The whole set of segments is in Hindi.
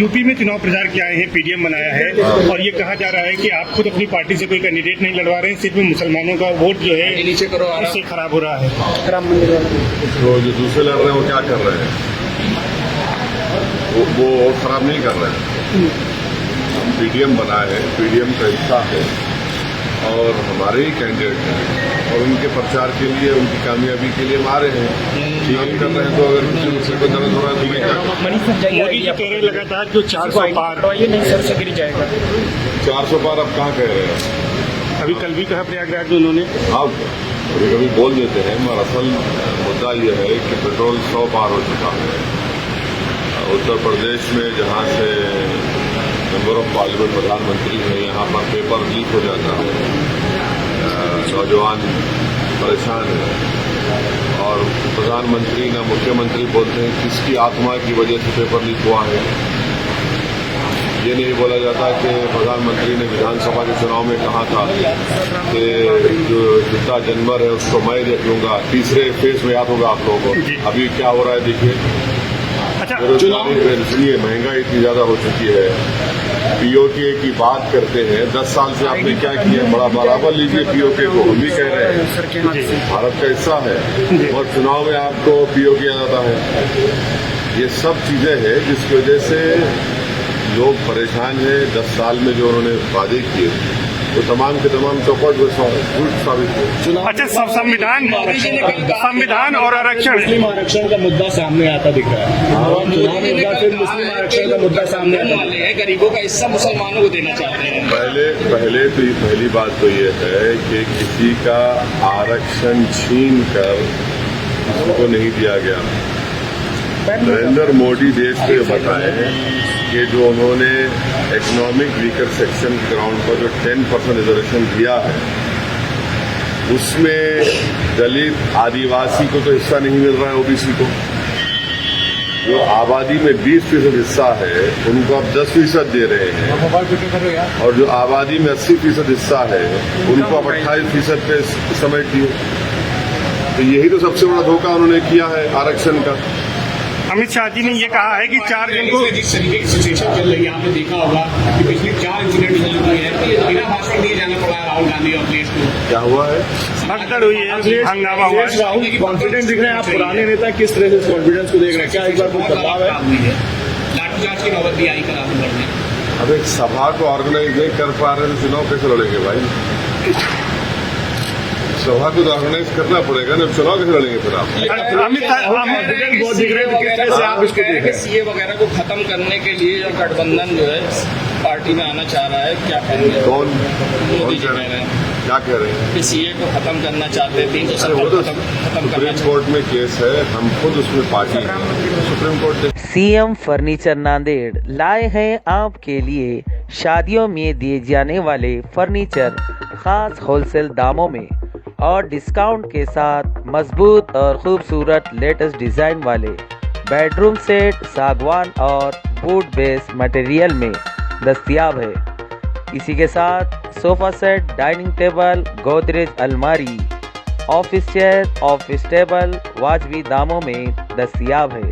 यूपी में चुनाव प्रचार किया है, पीडीएम बनाया है और ये कहा जा रहा है कि आप खुद अपनी पार्टी से कोई कैंडिडेट नहीं लड़वा रहे हैं, सिर्फ मुसलमानों का वोट जो है नीचे करो इससे खराब हो रहा है। राम मंदिर तो जो दूसरे लड़ रहे हैं वो क्या कर रहे हैं? वो खराब नहीं कर रहे हैं। पीडीएम बना है, पीडीएम का हिस्सा है और हमारे ही कैंडिडेट हैं और उनके प्रचार के लिए, उनकी कामयाबी के लिए हमारे हैं। ठीक कर रहे हैं तो अगर दूसरे को दर्द हो रहा है तो मैं क्या करूं? मोदी जी कह रहे लगातार जो 400 पार ये नहीं सर से गिर जाएगा। 400 पार अब कहाँ कह रहे हैं? अभी कल भी कहा प्रयागराज में उन्होंने। अब कभी कभी बोल देते हैं, मगर असल मुद्दा यह है कि पेट्रोल 100 पार हो चुका है। उत्तर प्रदेश में जहाँ से मेंबर ऑफ पार्लियामेंट प्रधानमंत्री हैं, यहाँ पर पेपर लीक हो जाता है, नौजवान परेशान है और प्रधानमंत्री न मुख्यमंत्री बोलते हैं किसकी आत्मा की वजह से पेपर लीक हुआ है। ये नहीं बोला जाता कि प्रधानमंत्री ने विधानसभा के चुनाव में कहा था कि जो जितना जानवर है उसको मैं देख लूंगा। तीसरे फेज में याद होगा आप लोगों को। अभी क्या हो रहा है देखिए। बेरोजगारी इसलिए महंगाई इतनी ज्यादा हो चुकी है। पीओके की बात करते हैं, 10 साल से आपने क्या किया? बड़ा बराबर लीजिए पीओके को, हम भी कह रहे हैं भारत का हिस्सा है और चुनाव में आपको पीओके आ जाता है। ये सब चीजें हैं जिसकी वजह से लोग परेशान हैं। 10 साल में जो उन्होंने वादे किए तो तमाम के तमाम चौपट झूठ साबित हुए। अच्छा, संविधान और आरक्षण, मुस्लिम आरक्षण का मुद्दा सामने आता दिख रहा है। चुनाव में एक बार फिर मुस्लिम आरक्षण का मुद्दा सामने आता है। गरीबों का हिस्सा मुसलमानों को देना चाहते हैं। पहले तो पहली बात तो ये है कि किसी का आरक्षण छीन कर किसी को नहीं दिया गया। नरेंद्र मोदी देश को ये बताए कि जो उन्होंने इकोनॉमिक वीकर सेक्शन ग्राउंड पर जो 10% रिजर्वेशन दिया है उसमें दलित आदिवासी को तो हिस्सा नहीं मिल रहा है, ओबीसी को। जो आबादी में 20% हिस्सा है उनको आप 10% दे रहे हैं और जो आबादी में 80% हिस्सा है उनको आप 28% पे समेट दिए। तो यही तो सबसे बड़ा धोखा उन्होंने किया है आरक्षण का। अमित शाह जी ने ये कहा है कि 4 जून को जिस तरीके की सिचुएशन चल रही है, आपने देखा होगा कि पिछले 4 इंसिडेंट हो चुकी है, तो ये बिना भाषण दिए जाना पड़ा राहुल गांधी और देश को। क्या हुआ है? भगदड़ हुई है, हंगामा हुआ है। राहुल कॉन्फिडेंस दिख रहे हैं। आप पुराने नेता किस तरह से कॉन्फिडेंस को देख रहे हैं? क्या एक बार कोई बदलाव है? लाठीचार्ज की नौबत भी आई कल बढ़ने। अब एक सभा को ऑर्गेनाइज नहीं कर पा रहे तो चुनाव कैसे लड़ेंगे भाई? सभा को तो ऑर्गेनाइज करना पड़ेगा ना, चुनाव कैसे लड़ेंगे फिर आप? अमित बहुत दिख रहे हैं किस तरह से आप इसको देख रहे हैं? सीए वगैरह को खत्म करने के लिए जो गठबंधन जो है पार्टी में आना चाह रहा है, क्या कहेंगे? कौन मोदी जी कह रहे हैं? क्या कह रहे हैं? कि सीए को खत्म करना चाहते हैं, 370 वो तो खत्म करना सुप्रीम कोर्ट में केस है, हम खुद उसमें पार्टी हैं। सुप्रीम कोर्ट ने सीएम फर्नीचर नांदेड़ लाए हैं आपके लिए शादियों में दिए जाने वाले फर्नीचर खास होलसेल दामों में और डिस्काउंट के साथ मजबूत और खूबसूरत लेटेस्ट डिज़ाइन वाले बेडरूम सेट सागवान और वुड बेस मटेरियल में दस्तयाब है। इसी के साथ sofa set, dining table, Godrej अलमारी, ऑफिस चेयर, ऑफिस टेबल वाजबी दामों में दस्तयाब है।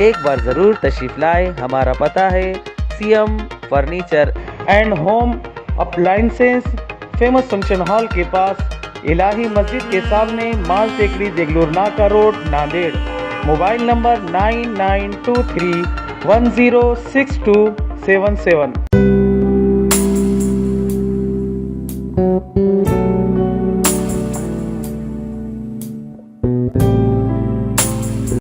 एक बार ज़रूर तशरीफ़ लाए। हमारा पता है CM furniture and home appliances, famous function hall के पास, इलाही मस्जिद के सामने, माल टेकरी, देगलूर नाका रोड, नांदेड़। Mobile number 9923106277।